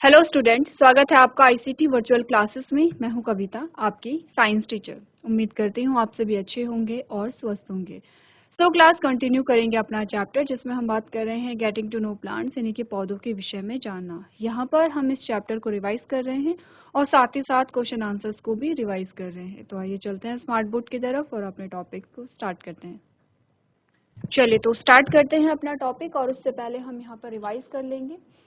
Hello student, स्वागत है आपका आईसीटी वर्चुअल क्लासेस में। मैं हूं कविता, आपकी साइंस टीचर। उम्मीद करती हूं आप सभी अच्छे होंगे और स्वस्थ होंगे। क्लास कंटिन्यू करेंगे अपना चैप्टर, जिसमें हम बात कर रहे हैं गेटिंग टू नो प्लांट्स, यानी कि पौधों के विषय में जानना। यहाँ पर हम इस चैप्टर को रिवाइज कर रहे हैं और साथ ही साथ क्वेश्चन आंसर्स को भी रिवाइज कर रहे हैं। तो आइए चलते हैं स्मार्ट बोर्ड की तरफ और अपने टॉपिक को स्टार्ट करते हैं। चलिए तो स्टार्ट करते हैं अपना टॉपिक, और उससे पहले हम यहाँ पर रिवाइज कर लेंगे।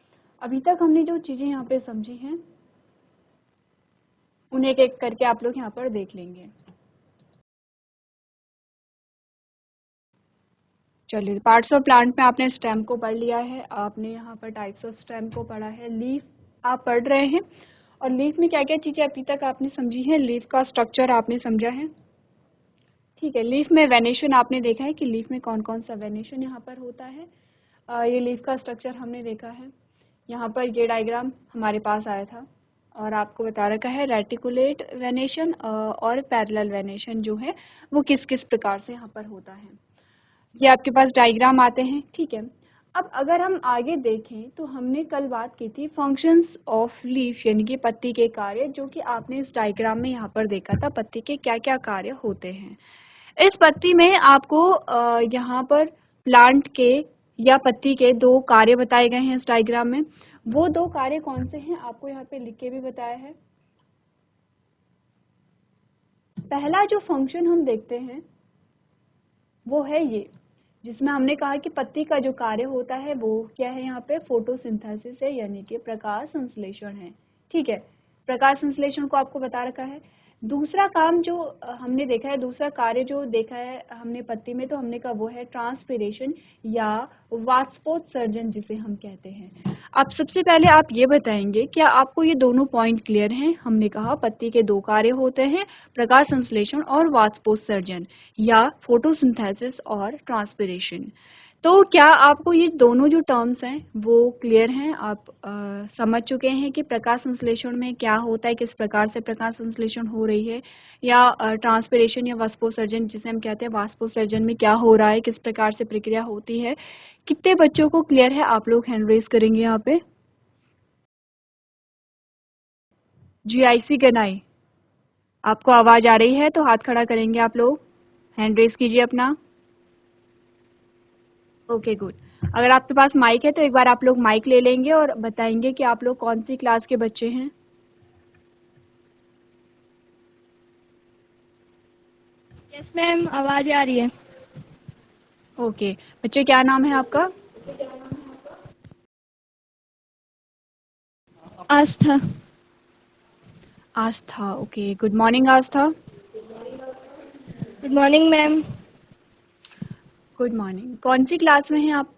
अभी तक हमने जो चीजें यहाँ पे समझी हैं उन्हें एक एक करके आप लोग यहाँ पर देख लेंगे। चलिए, पार्ट्स ऑफ प्लांट में आपने स्टेम को पढ़ लिया है, आपने यहाँ पर टाइप्स ऑफ स्टेम को पढ़ा है, लीफ आप पढ़ रहे हैं, और लीफ में क्या क्या चीजें अभी तक आपने समझी है, लीफ का स्ट्रक्चर आपने समझा है। ठीक है, लीफ में वेनेशन आपने देखा है कि लीफ में कौन कौन सा वेनेशन यहाँ पर होता है। ये लीफ का स्ट्रक्चर हमने देखा है। यहाँ पर ये डायग्राम हमारे पास आया था और आपको बता रखा है रेटिकुलेट वेनेशन और पैरेलल वेनेशन जो है वो किस किस प्रकार से यहाँ पर होता है। ये आपके पास डायग्राम आते हैं। ठीक है, अब अगर हम आगे देखें तो हमने कल बात की थी फंक्शंस ऑफ लीफ, यानी कि पत्ती के कार्य, जो कि आपने इस डायग्राम में यहाँ पर देखा था पत्ती के क्या क्या कार्य होते हैं। इस पत्ती में आपको यहाँ पर प्लांट के या पत्ती के दो कार्य बताए गए हैं इस डायग्राम में। वो दो कार्य कौन से हैं आपको यहाँ पे लिख के भी बताया है। पहला जो फंक्शन हम देखते हैं वो है ये, जिसमें हमने कहा कि पत्ती का जो कार्य होता है वो क्या है, यहाँ पे फोटोसिंथेसिस है, यानी कि प्रकाश संश्लेषण है। ठीक है, प्रकाश संश्लेषण को आपको बता रखा है। दूसरा काम जो हमने देखा है, दूसरा कार्य जो देखा है हमने पत्ती में, तो हमने कहा वो है ट्रांसपिरेशन या वाष्पोत्सर्जन, जिसे हम कहते हैं। अब सबसे पहले आप ये बताएंगे, क्या आपको ये दोनों पॉइंट क्लियर हैं। हमने कहा पत्ती के दो कार्य होते हैं, प्रकाश संश्लेषण और वाष्पोत्सर्जन, या फोटोसिंथेसिस और ट्रांसपिरेशन। तो क्या आपको ये दोनों जो टर्म्स हैं वो क्लियर हैं, आप समझ चुके हैं कि प्रकाश संश्लेषण में क्या होता है, किस प्रकार से प्रकाश संश्लेषण हो रही है, या ट्रांसपिरेशन या वाष्पोत्सर्जन जिसे हम कहते हैं, वाष्पोत्सर्जन में क्या हो रहा है, किस प्रकार से प्रक्रिया होती है। कितने बच्चों को क्लियर है, आप लोग हैंड रेज करेंगे यहाँ पे। GIC गनाई, आपको आवाज आ रही है तो हाथ खड़ा करेंगे आप लोग, हैंड रेज कीजिए अपना। Okay good. अगर आपके पास माइक है तो एक बार आप लोग माइक ले लेंगे और बताएंगे कि आप लोग कौन सी क्लास के बच्चे हैं। यस मैम, आवाज आ रही है। ओके बच्चे, क्या नाम है आपका। Aastha. Aastha, okay, good morning Aastha. Good morning ma'am. Good morning. कौन सी क्लास में हैं आप।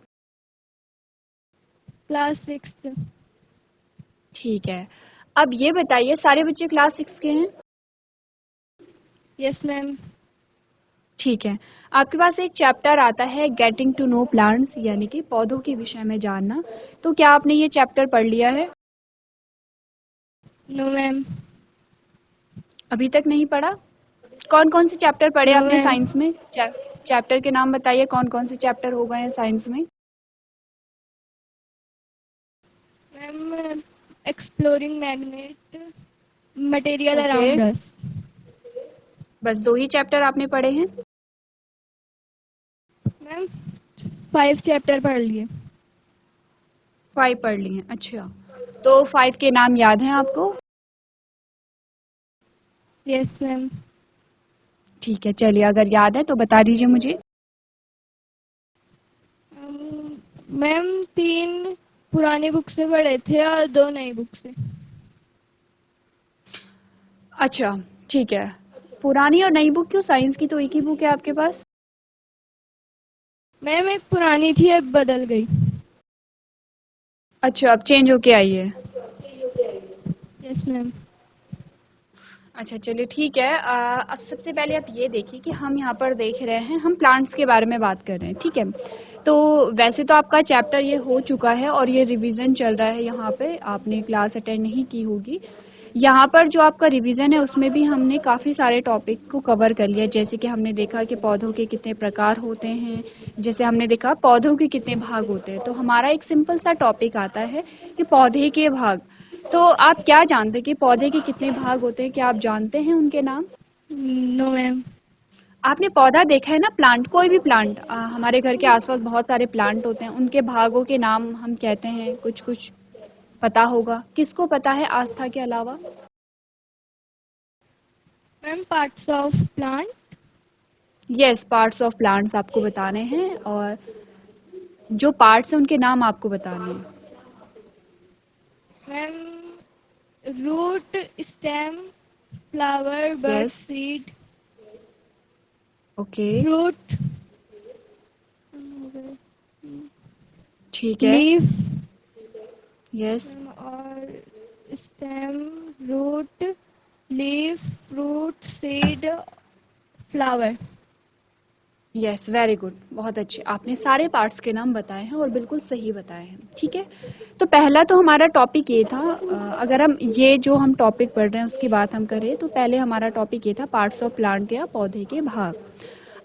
क्लास 6। ठीक है, अब ये बताइए सारे बच्चे क्लास 6 के हैं। Yes ma'am. ठीक है, आपके पास एक चैप्टर आता है गेटिंग टू नो प्लांट्स, यानी कि पौधों के विषय में जानना। तो क्या आपने ये चैप्टर पढ़ लिया है। No ma'am. अभी तक नहीं पढ़ा। कौन कौन से चैप्टर पढ़े नो आपने मैम। साइंस में। चैप्टर के नाम बताइए, कौन कौन से चैप्टर हो गए हैं साइंस में। Ma'am, exploring magnet, material okay, around us. बस दो ही चैप्टर आपने पढ़े हैं। मैम 5 चैप्टर पढ़ लिए। 5 पढ़ लिए हैं, अच्छा। तो 5 के नाम याद हैं आपको। Yes ma'am. ठीक है, चलिए अगर याद है तो बता दीजिए मुझे। मैम 3 पुरानी बुक से पढ़े थे और 2 नई बुक से। अच्छा ठीक है, पुरानी और नई बुक क्यों, साइंस की तो एक ही बुक है आपके पास। मैम एक पुरानी थी, अब बदल गई। अच्छा, अब चेंज होके आई है। Yes ma'am. अच्छा चलिए ठीक है। अब सबसे पहले आप ये देखिए कि हम यहाँ पर देख रहे हैं, हम प्लांट्स के बारे में बात कर रहे हैं। ठीक है, तो वैसे तो आपका चैप्टर ये हो चुका है और ये रिवीजन चल रहा है, यहाँ पे आपने क्लास अटेंड नहीं की होगी। यहाँ पर जो आपका रिवीजन है उसमें भी हमने काफ़ी सारे टॉपिक को कवर कर लिया, जैसे कि हमने देखा कि पौधों के कितने प्रकार होते हैं, जैसे हमने देखा पौधों के कितने भाग होते हैं। तो हमारा एक सिंपल सा टॉपिक आता है कि पौधे के भाग, तो आप क्या जानते हैं कि पौधे के कितने भाग होते हैं? क्या आप जानते हैं उनके नाम? No ma'am. आपने पौधा देखा है ना, प्लांट, कोई भी प्लांट, हमारे घर के आसपास बहुत सारे प्लांट होते हैं, उनके भागों के नाम हम कहते हैं, कुछ कुछ पता होगा। किसको पता है आस्था के अलावा? Ma'am parts of plant. Yes, parts of plants आपको बताने हैं, और जो पार्ट्स हैं उनके नाम आपको बताने हैं। Ma'am root, stem, flower, bird, yes, seed, okay, fruit, ठीक है, लीफ यस, और stem, root, leaf, fruit, seed, flower. Yes, very good, बहुत अच्छे, आपने सारे पार्ट्स के नाम बताए हैं और बिल्कुल सही बताए हैं। ठीक है, तो पहला तो हमारा टॉपिक ये था, अगर हम ये जो हम टॉपिक पढ़ रहे हैं उसकी बात हम करें तो पहले हमारा टॉपिक ये था पार्ट्स ऑफ प्लांट या पौधे के भाग।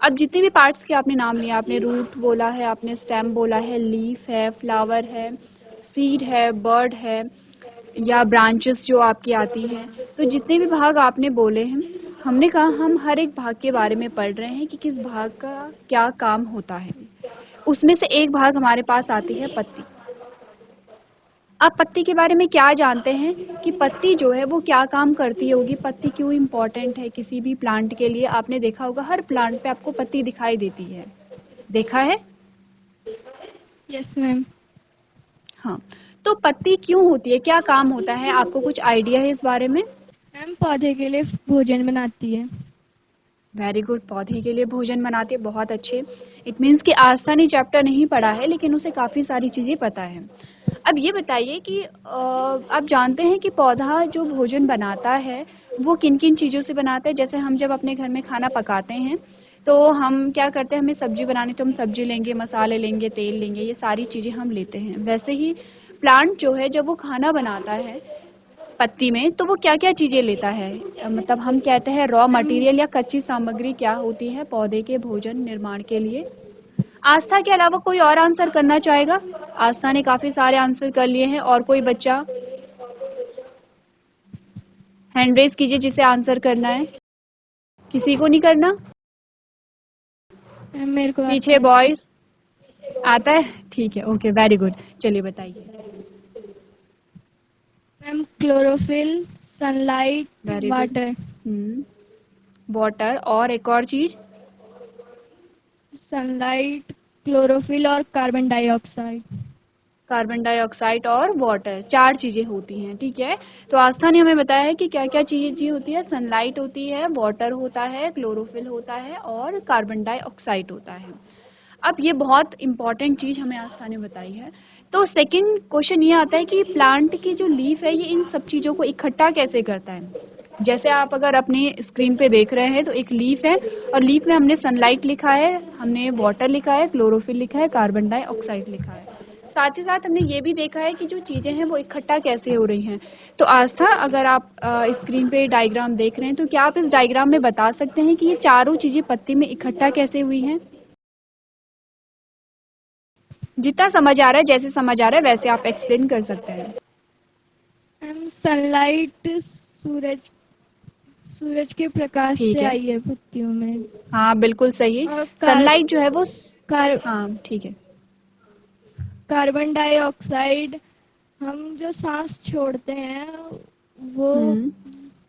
अब जितने भी पार्ट्स के आपने नाम लिया, आपने रूट बोला है, आपने स्टेम बोला है, लीफ है, फ्लावर है, सीड है, बर्ड है, या ब्रांचेस जो आपकी आती हैं, तो जितने भी भाग आपने बोले हैं, हमने कहा हम हर एक भाग के बारे में पढ़ रहे हैं कि किस भाग का क्या काम होता है। उसमें से एक भाग हमारे पास आती है पत्ती। आप पत्ती के बारे में क्या जानते हैं कि पत्ती जो है वो क्या काम करती होगी, पत्ती क्यों इम्पोर्टेंट है किसी भी प्लांट के लिए? आपने देखा होगा हर प्लांट पे आपको पत्ती दिखाई देती है, देखा है? Yes ma'am. हाँ, तो पत्ती क्यों होती है, क्या काम होता है, आपको कुछ आइडिया है इस बारे में? मैम पौधे के लिए भोजन बनाती है। वेरी गुड, पौधे के लिए भोजन बनाती है, बहुत अच्छे। इट मीन्स कि आस्था ने चैप्टर नहीं पढ़ा है लेकिन उसे काफ़ी सारी चीज़ें पता है। अब ये बताइए कि आप जानते हैं कि पौधा जो भोजन बनाता है वो किन किन चीज़ों से बनाता है? जैसे हम जब अपने घर में खाना पकाते हैं तो हम क्या करते हैं, हमें सब्जी बनानी तो हम सब्जी लेंगे, मसाले लेंगे, तेल लेंगे, ये सारी चीज़ें हम लेते हैं। वैसे ही प्लांट जो है जब वो खाना बनाता है पत्ती में, तो वो क्या क्या चीज़ें लेता है? मतलब हम कहते हैं रॉ मैम मटेरियल या कच्ची सामग्री क्या होती है पौधे के भोजन निर्माण के लिए? आस्था के अलावा कोई और आंसर करना चाहेगा? आस्था ने काफी सारे आंसर कर लिए हैं, और कोई बच्चा हैंड रेज कीजिए जिसे आंसर करना है। किसी को नहीं करना? मैम मेरे को आता पीछे है। बॉयज आता है? ठीक है, ओके, वेरी गुड, चलिए बताइए। Ma'am chlorophyll, sunlight, very good. Water. Water, और एक और चीज? सनलाइट, क्लोरोफिल और कार्बन डाइऑक्साइड। कार्बन डाइऑक्साइड और वाटर, चार चीजें होती हैं। ठीक है, तो आस्था ने हमें बताया है कि क्या क्या चीजें होती है। सनलाइट होती है, वाटर होता है, क्लोरोफिल होता है और कार्बन डाइऑक्साइड होता है। अब ये बहुत इंपॉर्टेंट चीज हमें आस्था ने बताई है। तो सेकंड क्वेश्चन ये आता है कि प्लांट की जो लीफ है ये इन सब चीजों को इकट्ठा कैसे करता है? जैसे आप अगर अपनी स्क्रीन पे देख रहे हैं तो एक लीफ है, और लीफ में हमने सनलाइट लिखा है, हमने वाटर लिखा है, क्लोरोफिल लिखा है, कार्बन डाइऑक्साइड लिखा है। साथ ही साथ हमने ये भी देखा है कि जो चीजें हैं वो इकट्ठा कैसे हो रही हैं। तो आस्था, अगर आप स्क्रीन पे डायग्राम देख रहे हैं तो क्या आप इस डायग्राम में बता सकते हैं कि ये चारों चीजें पत्ती में इकट्ठा कैसे हुई हैं? जितना समझ आ रहा है, जैसे समझ आ रहा है वैसे आप एक्सप्लेन कर सकते हैं। मैम सनलाइट सूरज सूरज के प्रकाश ठीक से है, आई है पत्तियों में। हाँ बिल्कुल सही। और सनलाइट जो है वो, कार, हाँ ठीक है। कार्बन डाइऑक्साइड हम जो सांस छोड़ते हैं वो हम्म,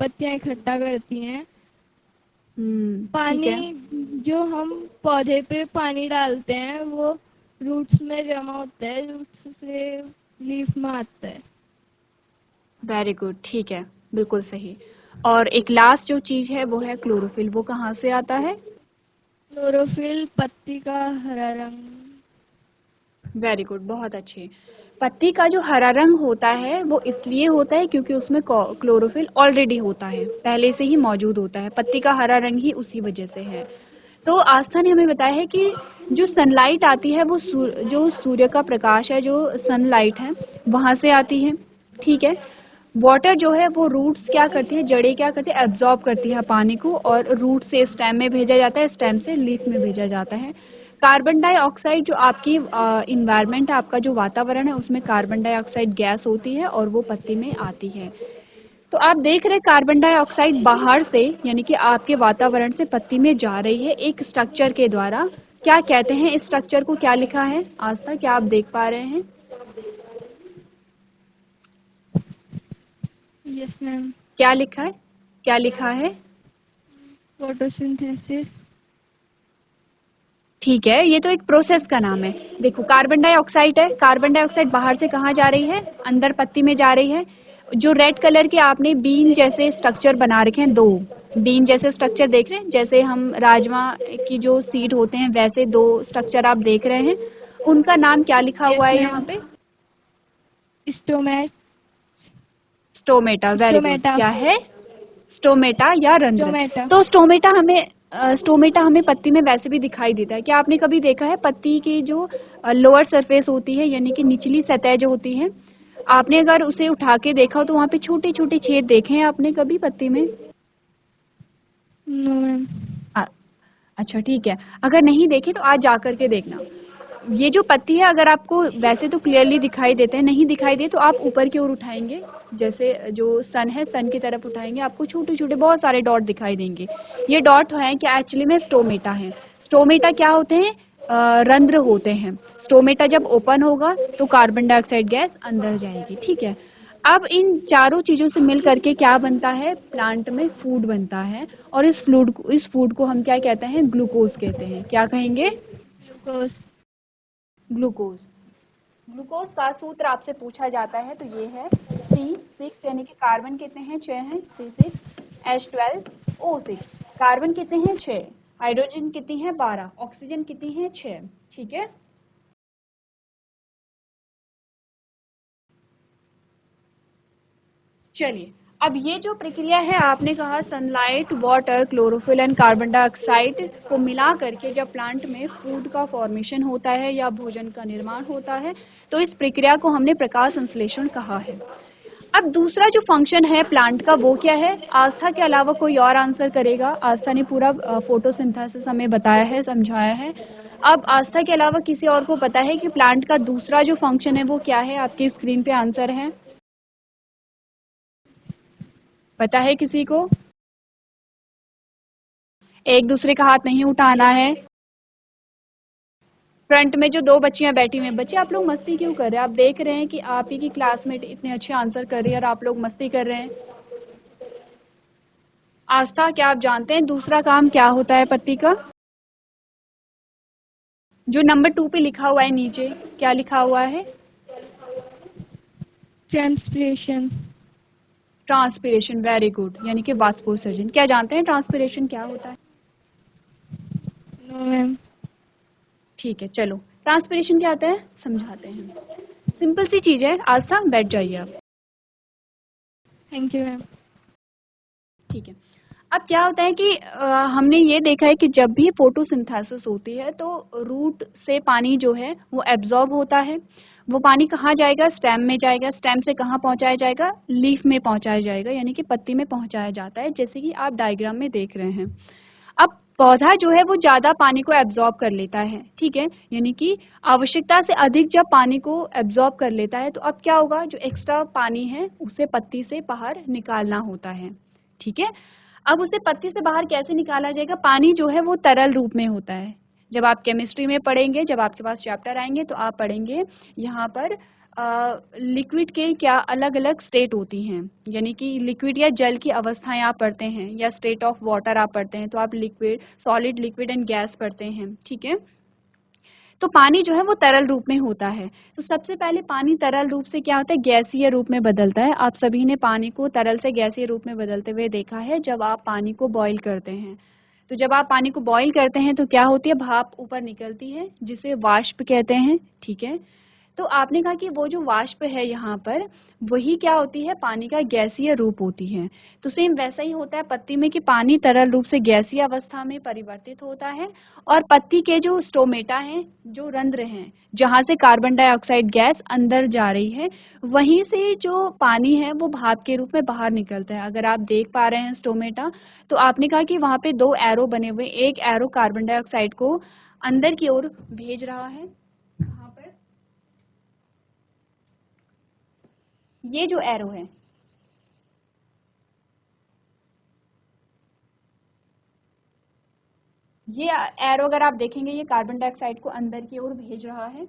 पत्तियां इकट्ठा करती हैं। ठीक है, पानी जो हम पौधे पे पानी डालते हैं वो रूट्स में जमा होता है, रूट्स से लीफ में आता है। वेरी गुड, ठीक है, बिल्कुल सही। और एक लास्ट जो चीज है वो है क्लोरोफिल, वो कहाँ से आता है? क्लोरोफिल पत्ती का हरा रंग। वेरी गुड, बहुत अच्छे। पत्ती का जो हरा रंग होता है वो इसलिए होता है क्योंकि उसमें क्लोरोफिल ऑलरेडी होता है, पहले से ही मौजूद होता है। पत्ती का हरा रंग ही उसी वजह से है। तो आस्था ने हमें बताया है कि जो सनलाइट आती है वो जो सूर्य का प्रकाश है, जो सनलाइट है, वहां से आती है। ठीक है, वाटर जो है वो रूट्स क्या करती है, जड़ें क्या करती है, एब्जॉर्ब करती है पानी को, और रूट से स्टेम में भेजा जाता है, स्टेम से लीफ में भेजा जाता है। कार्बन डाइऑक्साइड जो आपकी इन्वायरमेंट है, आपका जो वातावरण है, उसमें कार्बन डाइऑक्साइड गैस होती है और वो पत्ती में आती है। तो आप देख रहे हैं कार्बन डाइऑक्साइड बाहर से यानी कि आपके वातावरण से पत्ती में जा रही है एक स्ट्रक्चर के द्वारा। क्या कहते हैं इस स्ट्रक्चर को, क्या लिखा है आस्था, क्या आप देख पा रहे हैं? Yes ma'am. क्या लिखा है, क्या लिखा है? फोटोसिंथेसिस। ठीक है, ये तो एक प्रोसेस का नाम है। देखो कार्बन डाइऑक्साइड है, कार्बन डाइऑक्साइड बाहर से कहाँ जा रही है, अंदर पत्ती में जा रही है। जो रेड कलर के आपने बीन जैसे स्ट्रक्चर बना रखे हैं, दो बीन जैसे स्ट्रक्चर देख रहे हैं, जैसे हम राजमा की जो सीड होते हैं वैसे दो स्ट्रक्चर आप देख रहे हैं, उनका नाम क्या लिखा हुआ यस है यहाँ मैम। पे? स्टोमेट स्टोमेटा, वेरी गुड। स्टोमेटा क्या है? स्टोमेटा या रंध्र। स्टोमेटा। तो स्टोमेटा हमें पत्ती में वैसे भी दिखाई देता है। क्या आपने कभी देखा है पत्ती की जो लोअर सरफेस होती है यानी कि निचली सतह जो होती है, आपने अगर उसे उठा के देखा हो तो वहाँ पे छोटे छोटे छेद देखे हैं आपने कभी पत्ती में? No ma'am. अ- अच्छा ठीक है, अगर नहीं देखे तो आज जा करके देखना। ये जो पत्ती है अगर आपको वैसे तो क्लियरली दिखाई देते हैं, नहीं दिखाई दे तो आप ऊपर की ओर उठाएंगे, जैसे जो सन है सन की तरफ उठाएंगे, आपको छोटे छोटे बहुत सारे डॉट दिखाई देंगे। ये डॉट है क्या, एक्चुअली में स्टोमेटा है। स्टोमेटा क्या होते हैं? रंध्र होते हैं। स्टोमेटा जब ओपन होगा तो कार्बन डाइऑक्साइड गैस अंदर जाएगी। ठीक है, अब इन चारों चीजों से मिल करके क्या बनता है, प्लांट में फूड बनता है। और इस फूड को हम क्या कहते हैं, ग्लूकोज कहते हैं। क्या कहेंगे? ग्लूकोज। ग्लूकोज। ग्लूकोज का सूत्र आपसे पूछा जाता है तो ये है C6 यानी कि कार्बन कितने हैं, 6 हैं, C6H12O6। कार्बन कितने हैं, 6। हाइड्रोजन कितनी है, 12। ऑक्सीजन कितनी है, 6। ठीक है, चलिए अब ये जो प्रक्रिया है, आपने कहा sunlight, water, chlorophyll and carbon dioxide को मिला करके जब प्लांट में फूड का फॉर्मेशन होता है या भोजन का निर्माण होता है तो इस प्रक्रिया को हमने प्रकाश संश्लेषण कहा है। अब दूसरा जो फंक्शन है प्लांट का वो क्या है? आस्था के अलावा कोई और आंसर करेगा? आस्था ने पूरा फोटोसिंथेसिस हमें बताया है, समझाया है। अब आस्था के अलावा किसी और को पता है कि प्लांट का दूसरा जो फंक्शन है वो क्या है? आपकी स्क्रीन पे आंसर है, पता है किसी को? एक दूसरे का हाथ नहीं उठाना है। फ्रंट में जो दो बच्चियां बैठी हुई हैं, बच्चे आप लोग मस्ती क्यों कर रहे हैं? आप देख रहे हैं कि आप ही की क्लासमेट इतने अच्छे आंसर कर रही है और आप लोग मस्ती कर रहे हैं। आस्था, क्या आप जानते हैं दूसरा काम क्या होता है पत्ती का? जो नंबर 2 पे लिखा हुआ है नीचे, क्या लिखा हुआ है? ट्रांसपिरेशन। ट्रांसपिरेशन, वेरी गुड, यानी कि वाष्पोत्सर्जन। क्या जानते हैं ट्रांसपिरेशन क्या होता है? No ma'am. ठीक है, चलो ट्रांसपिरेशन क्या होता है समझाते हैं। सिंपल सी चीज है, आस्था बैठ जाइए आप। Thank you ma'am. ठीक है, अब क्या होता है कि हमने ये देखा है कि जब भी फोटोसिंथेसिस होती है तो रूट से पानी जो है वो एब्जॉर्ब होता है। वो पानी कहाँ जाएगा? स्टेम में जाएगा। स्टेम से कहाँ पहुंचाया जाएगा? लीफ में पहुंचाया जाएगा, यानी कि पत्ती में पहुंचाया जाता है, जैसे कि आप डायग्राम में देख रहे हैं। अब पौधा जो है वो ज्यादा पानी को एब्जॉर्ब कर लेता है, ठीक है, यानी कि आवश्यकता से अधिक जब पानी को एब्जॉर्ब कर लेता है तो अब क्या होगा, जो एक्स्ट्रा पानी है उसे पत्ती से बाहर निकालना होता है। ठीक है, अब उसे पत्ती से बाहर कैसे निकाला जाएगा? पानी जो है वो तरल रूप में होता है। जब आप केमिस्ट्री में पढ़ेंगे, जब आपके पास चैप्टर आएंगे तो आप पढ़ेंगे यहाँ पर लिक्विड के क्या अलग अलग स्टेट होती हैं, यानी कि लिक्विड या जल की अवस्थाएं आप पढ़ते हैं, या स्टेट ऑफ वाटर आप पढ़ते हैं, तो आप liquid, solid, liquid and gas पढ़ते हैं। ठीक है, तो पानी जो है वो तरल रूप में होता है। तो सबसे पहले पानी तरल रूप से क्या होता है, गैसीय रूप में बदलता है। आप सभी ने पानी को तरल से गैसीय रूप में बदलते हुए देखा है जब आप पानी को बॉईल करते हैं। तो जब आप पानी को बॉईल करते हैं तो क्या होती है, भाप ऊपर निकलती है जिसे वाष्प कहते हैं। ठीक है, तो आपने कहा कि वो जो वाष्प है यहाँ पर, वही क्या होती है, पानी का गैसीय रूप होती है। तो सेम वैसा ही होता है पत्ती में कि पानी तरल रूप से गैसीय अवस्था में परिवर्तित होता है और पत्ती के जो स्टोमेटा हैं, जो रंध्र हैं, जहाँ से कार्बन डाइऑक्साइड गैस अंदर जा रही है, वहीं से जो पानी है वो भाप के रूप में बाहर निकलता है। अगर आप देख पा रहे हैं स्टोमेटा, तो आपने कहा कि वहाँ पे दो एरो बने हुए, एक एरो कार्बन डाइऑक्साइड को अंदर की ओर भेज रहा है। कहाँ पर? ये जो एरो है, ये एरो अगर आप देखेंगे ये कार्बन डाइऑक्साइड को अंदर की ओर भेज रहा है,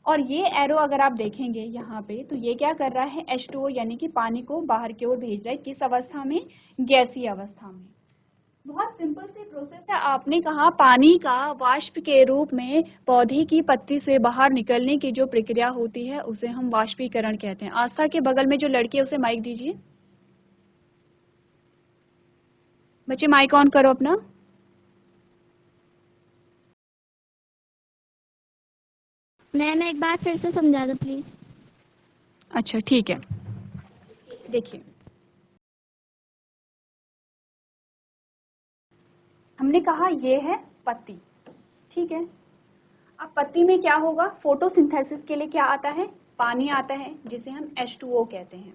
और ये एरो अगर आप देखेंगे यहाँ पे तो ये क्या कर रहा है, H2O यानी कि पानी को बाहर की ओर भेज रहा है। किस अवस्था में? गैसीय अवस्था में। बहुत सिंपल सी प्रोसेस है। आपने कहा पानी का वाष्प के रूप में पौधे की पत्ती से बाहर निकलने की जो प्रक्रिया होती है उसे हम वाष्पीकरण कहते हैं। आस्था के बगल में जो लड़की है उसे माइक दीजिए। बच्चे माइक ऑन करो अपना। मैम एक बार फिर से समझा दो प्लीज। अच्छा ठीक है, देखिए हमने कहा ये है पत्ती, ठीक है। अब पत्ती में क्या होगा, फोटोसिंथेसिस के लिए क्या आता है, पानी आता है जिसे हम H2O कहते हैं।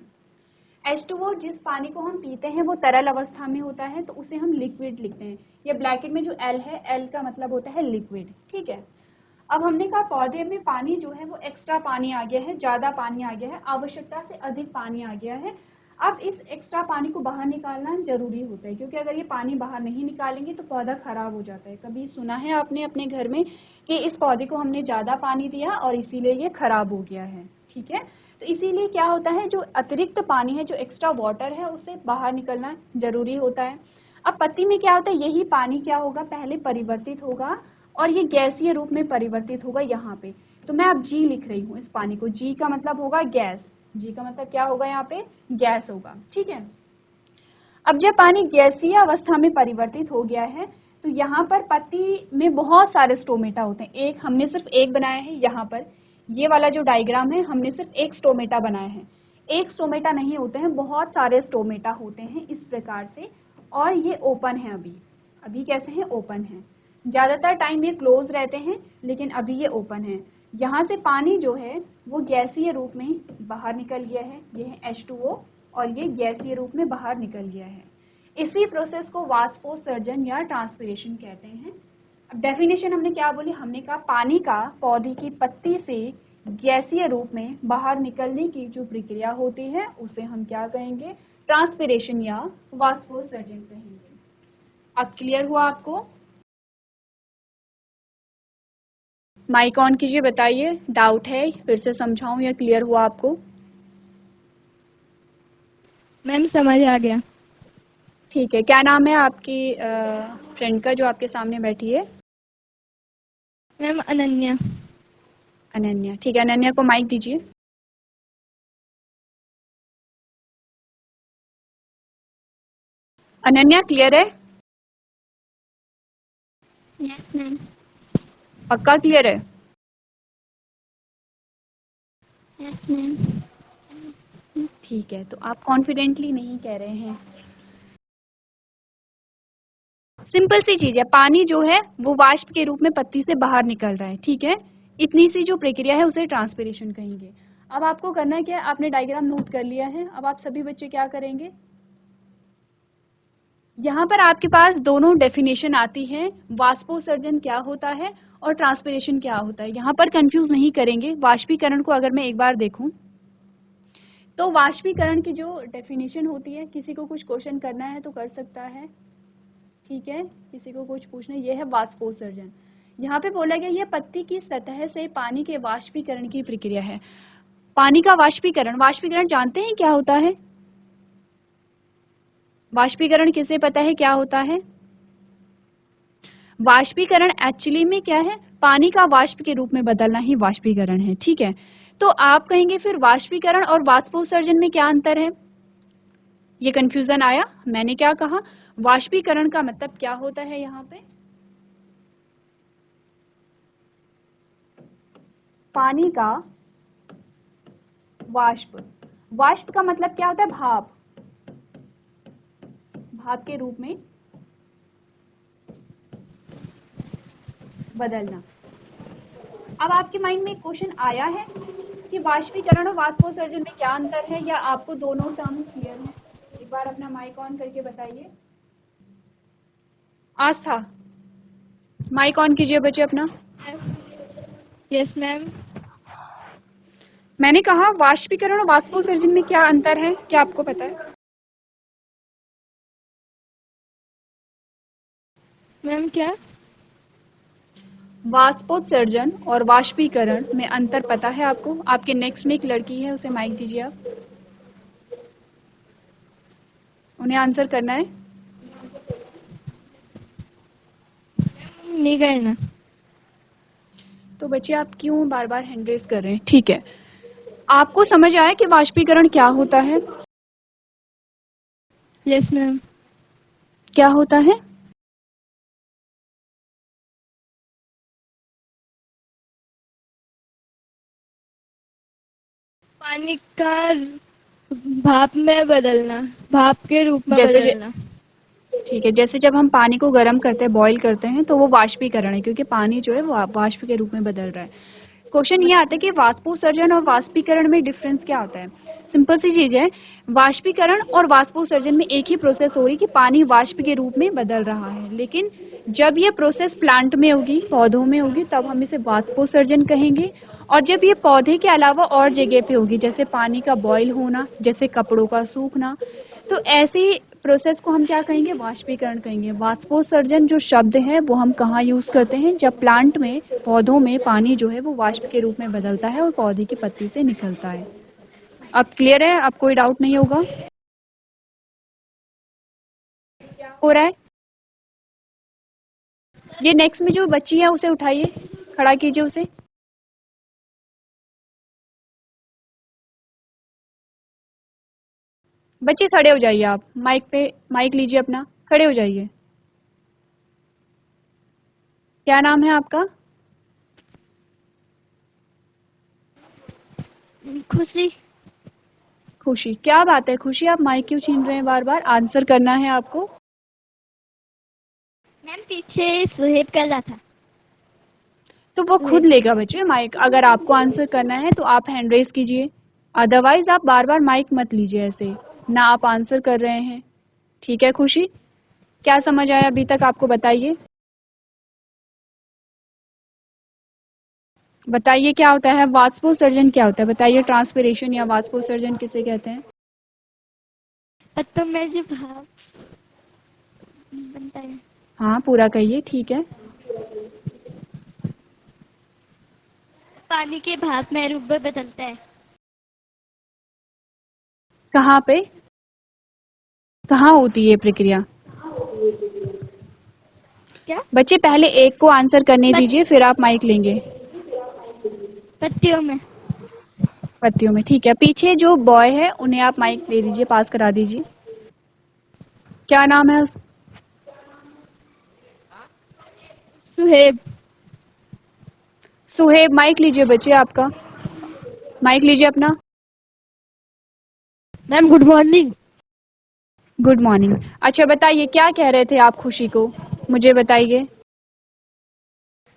H2O जिस पानी को हम पीते हैं वो तरल अवस्था में होता है तो उसे हम लिक्विड लिखते हैं। ये ब्रैकेट में जो L है, L का मतलब होता है लिक्विड, ठीक है। अब हमने कहा पौधे में पानी जो है वो एक्स्ट्रा पानी आ गया है, ज़्यादा पानी आ गया है, आवश्यकता से अधिक पानी आ गया है। अब इस एक्स्ट्रा पानी को बाहर निकालना जरूरी होता है, क्योंकि अगर ये पानी बाहर नहीं निकालेंगे तो पौधा खराब हो जाता है। कभी सुना है आपने अपने घर में कि इस पौधे को हमने ज़्यादा पानी दिया और इसीलिए ये खराब हो गया है, ठीक है। तो इसीलिए क्या होता है, जो अतिरिक्त पानी है, जो एक्स्ट्रा वाटर है, उसे बाहर निकलना जरूरी होता है। अब पत्ती में क्या होता है, यही पानी क्या होगा, पहले परिवर्तित होगा और ये गैसीय रूप में परिवर्तित होगा यहाँ पे। तो मैं अब जी लिख रही हूँ इस पानी को, जी का मतलब होगा गैस, जी का मतलब क्या होगा, यहाँ पे गैस होगा, ठीक है। अब जब पानी गैसीय अवस्था में परिवर्तित हो गया है तो यहाँ पर पत्ती में बहुत सारे स्टोमेटा होते हैं। एक हमने सिर्फ एक बनाया है, यहाँ पर ये वाला जो डायग्राम है हमने सिर्फ एक स्टोमेटा बनाया है। एक स्टोमेटा नहीं होते हैं, बहुत सारे स्टोमेटा होते हैं इस प्रकार से। और ये ओपन है, अभी अभी कैसे हैं, ओपन है। ज़्यादातर टाइम ये क्लोज रहते हैं लेकिन अभी ये ओपन है। यहाँ से पानी जो है वो गैसीय रूप में बाहर निकल गया है, ये है H2O और ये गैसीय रूप में बाहर निकल गया है। इसी प्रोसेस को वाष्पोत्सर्जन या ट्रांसपिरेशन कहते हैं। अब डेफिनेशन हमने क्या बोली, हमने कहा पानी का पौधे की पत्ती से गैसीय रूप में बाहर निकलने की जो प्रक्रिया होती है उसे हम क्या कहेंगे, ट्रांसपिरेशन या वाष्पोत्सर्जन कहेंगे। अब क्लियर हुआ आपको? माइक ऑन कीजिए, बताइए डाउट है, फिर से समझाऊं या क्लियर हुआ आपको? मैम समझ आ गया। ठीक है, क्या नाम है आपकी फ्रेंड का जो आपके सामने बैठी है? मैम अनन्या। अनन्या, ठीक है। अनन्या को माइक दीजिए। अनन्या क्लियर है? Yes ma'am. पक्का क्लियर है? Yes ma'am. ठीक है, तो आप कॉन्फिडेंटली नहीं कह रहे हैं। सिंपल सी चीज है, पानी जो है वो वाष्प के रूप में पत्ती से बाहर निकल रहा है, ठीक है। इतनी सी जो प्रक्रिया है उसे ट्रांसपिरेशन कहेंगे। अब आपको करना क्या है, आपने डायग्राम नोट कर लिया है। अब आप सभी बच्चे क्या करेंगे, यहाँ पर आपके पास दोनों डेफिनेशन आती है, वाष्पोत्सर्जन क्या होता है और ट्रांसपिरेशन क्या होता है। यहाँ पर कंफ्यूज नहीं करेंगे। वाष्पीकरण को अगर मैं एक बार देखूं तो वाष्पीकरण की जो डेफिनेशन होती है, किसी को कुछ क्वेश्चन करना है तो कर सकता है, ठीक है। किसी को कुछ पूछना, यह है वाष्पोत्सर्जन। यहाँ पे बोला गया यह पत्ती की सतह से पानी के वाष्पीकरण की प्रक्रिया है। पानी का वाष्पीकरण, वाष्पीकरण जानते हैं क्या होता है? वाष्पीकरण किसे पता है क्या होता है? वाष्पीकरण एक्चुअली में क्या है, पानी का वाष्प के रूप में बदलना ही वाष्पीकरण है, ठीक है। तो आप कहेंगे फिर वाष्पीकरण और वाष्पोत्सर्जन में क्या अंतर है? ये कंफ्यूजन आया? मैंने क्या कहा, वाष्पीकरण का मतलब क्या होता है, यहाँ पे पानी का वाष्प, वाष्प का मतलब क्या होता है, भाप, भाप के रूप में बदलना। अब आपके माइंड में क्वेश्चन आया है कि वाष्पीकरण और वाष्पोत्सर्जन में क्या अंतर है, या आपको दोनों टर्म क्लियर है? एक बार अपना माइक ऑन करके बताइए। आस्था, माइक ऑन कीजिए बच्चे अपना। Yes ma'am. मैंने कहा वाष्पीकरण और वाष्पोत्सर्जन में क्या अंतर है, क्या आपको पता है? मैम क्या? वाष्पोत्सर्जन और वाष्पीकरण में अंतर पता है आपको? आपके नेक्स्ट में एक लड़की है, उसे माइक दीजिए आप, उन्हें आंसर करना है। नहीं करना। तो बच्चे आप क्यों बार बार हैंड रेज कर रहे हैं? ठीक है, आपको समझ आया कि वाष्पीकरण क्या होता है? Yes ma'am. क्या होता है? पानी का भाप में बदलना, भाप के रूप में जैसे बदलना। ठीक है, जैसे जब हम पानी को गर्म करते हैं, बॉईल करते हैं, तो वो वाष्पीकरण है, क्योंकि पानी जो है वो वाष्प के रूप में बदल रहा है। क्वेश्चन ये आता है कि वाष्पोत्सर्जन और वाष्पीकरण में डिफरेंस क्या होता है? सिंपल सी चीज है, वाष्पीकरण और वाष्पोत्सर्जन में एक ही प्रोसेस हो रही कि पानी वाष्प के रूप में बदल रहा है, लेकिन जब ये प्रोसेस प्लांट में होगी, पौधों में होगी, तब हम इसे वाष्पोत्सर्जन कहेंगे। और जब ये पौधे के अलावा और जगह पे होगी, जैसे पानी का बॉयल होना, जैसे कपड़ों का सूखना, तो ऐसी प्रोसेस को हम क्या कहेंगे? वाष्पीकरण कहेंगे। वाष्पोत्सर्जन जो शब्द है वो हम कहाँ यूज करते हैं? जब प्लांट में, पौधों में पानी जो है वो वाष्प के रूप में बदलता है और पौधे की पत्ती से निकलता है। अब क्लियर है? अब कोई डाउट नहीं होगा? हो रहा है? ये नेक्स्ट में जो बच्ची है उसे उठाइए, खड़ा कीजिए उसे। बच्चे खड़े हो जाइए आप, माइक पे माइक लीजिए अपना, खड़े हो जाइए। क्या नाम है आपका? खुशी। खुशी। क्या बात है खुशी, आप माइक क्यों छीन रहे हैं? बार बार आंसर करना है आपको। मैम पीछे सुहेब कर रहा था। तो वो खुद सुहेब। लेगा बच्चे माइक। अगर आपको आंसर करना है तो आप हैंड रेज कीजिए, अदरवाइज आप बार बार माइक मत लीजिए ऐसे, ना आप आंसर कर रहे हैं। ठीक है खुशी, क्या समझ आया अभी तक आपको? बताइए, बताइए क्या होता है वाष्पोत्सर्जन? क्या होता है बताइए? ट्रांसपिरेशन या वाष्पोत्सर्जन किसे कहते हैं? तो मैं जो भाप बनता है, हाँ पूरा कहिए, ठीक है। पानी के भाप में रूप में बदलता है। कहाँ पे, कहाँ होती है ये प्रक्रिया? क्या? बच्चे पहले एक को आंसर करने पत, दीजिए, फिर आप माइक लेंगे। पत्तियों में। पत्तियों में, ठीक है। पीछे जो बॉय है उन्हें आप माइक दे दीजिए, पास करा दीजिए। क्या नाम है? सुहेब। सुहेब। माइक लीजिए बच्चे आपका, माइक लीजिए अपना। Ma'am good morning. Good morning. अच्छा बताइए क्या कह रहे थे आप खुशी को, मुझे बताइए।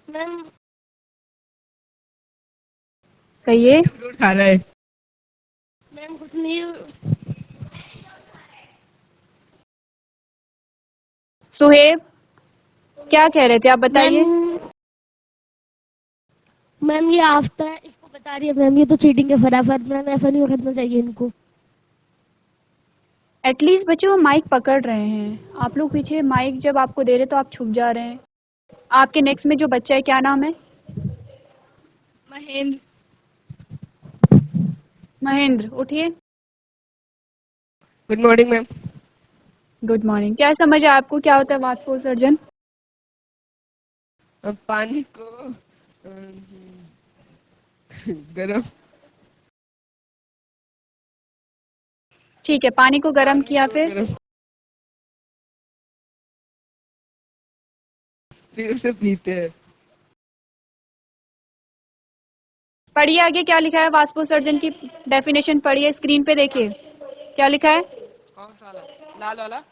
मैम कहिए। फ्रूट खा रहा है। मैम कुछ नहीं। सुहेब क्या कह रहे थे आप मैम बताइए। मैम ये आफ्ता है, इसको बता रही है मैम, ये तो चीटिंग है फटाफट। मैम ऐसा नहीं करना चाहिए इनको। एटलीस्ट बच्चे वो माइक पकड़ रहे हैं, आप लोग पीछे माइक जब आपको दे रहे तो आप छुप जा रहे हैं। आपके नेक्स्ट में जो बच्चा है क्या नाम है? महेंद्र। महेंद्र, उठिए। Good morning ma'am. Good morning. क्या समझ आया आपको क्या होता है वाष्पोत्सर्जन? पानी को गरम। ठीक है, पानी को गर्म किया, फिर उसे पीते हैं। पढ़िए आगे क्या लिखा है वाष्पोत्सर्जन की डेफिनेशन पढ़िए, स्क्रीन पे देखिए क्या लिखा है। कौन सा वाला? लाल वाला।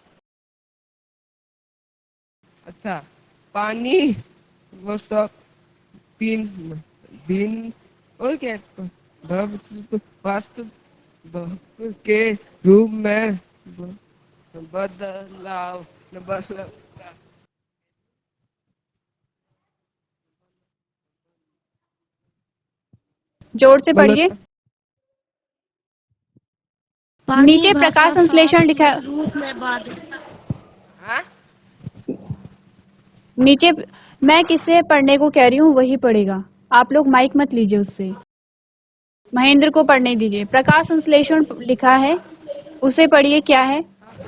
अच्छा, पानी वो सब पीन बीन और क्या वास्तु के रूप में बदलाव बदलाव जोर से पढ़िए। पानी नीचे प्रकाश भाषा संश्लेषण लिखा है, रूप में बादल। नीचे मैं किसे पढ़ने को कह रही हूँ वही पढ़ेगा, आप लोग माइक मत लीजिए उससे। महेंद्र को पढ़ने दीजिए। प्रकाश संश्लेषण लिखा है, उसे पढ़िए। क्या है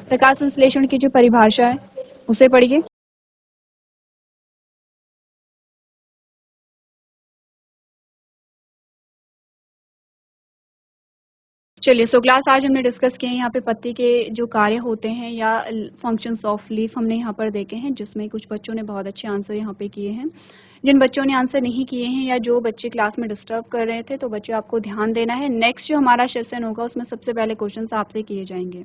प्रकाश संश्लेषण की जो परिभाषा है उसे पढ़िए। चलिए, सो क्लास आज हमने डिस्कस किए हैं यहाँ पे पत्ती के जो कार्य होते हैं या फंक्शंस ऑफ लीफ हमने यहाँ पर देखे हैं, जिसमें कुछ बच्चों ने बहुत अच्छे आंसर यहाँ पे किए हैं। जिन बच्चों ने आंसर नहीं किए हैं या जो बच्चे क्लास में डिस्टर्ब कर रहे थे, तो बच्चों आपको ध्यान देना है। नेक्स्ट जो हमारा सेशन होगा उसमें सबसे पहले क्वेश्चन आपसे किए जाएंगे।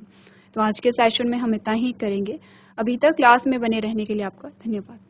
तो आज के सेशन में हम इतना ही करेंगे। अभी तक क्लास में बने रहने के लिए आपका धन्यवाद।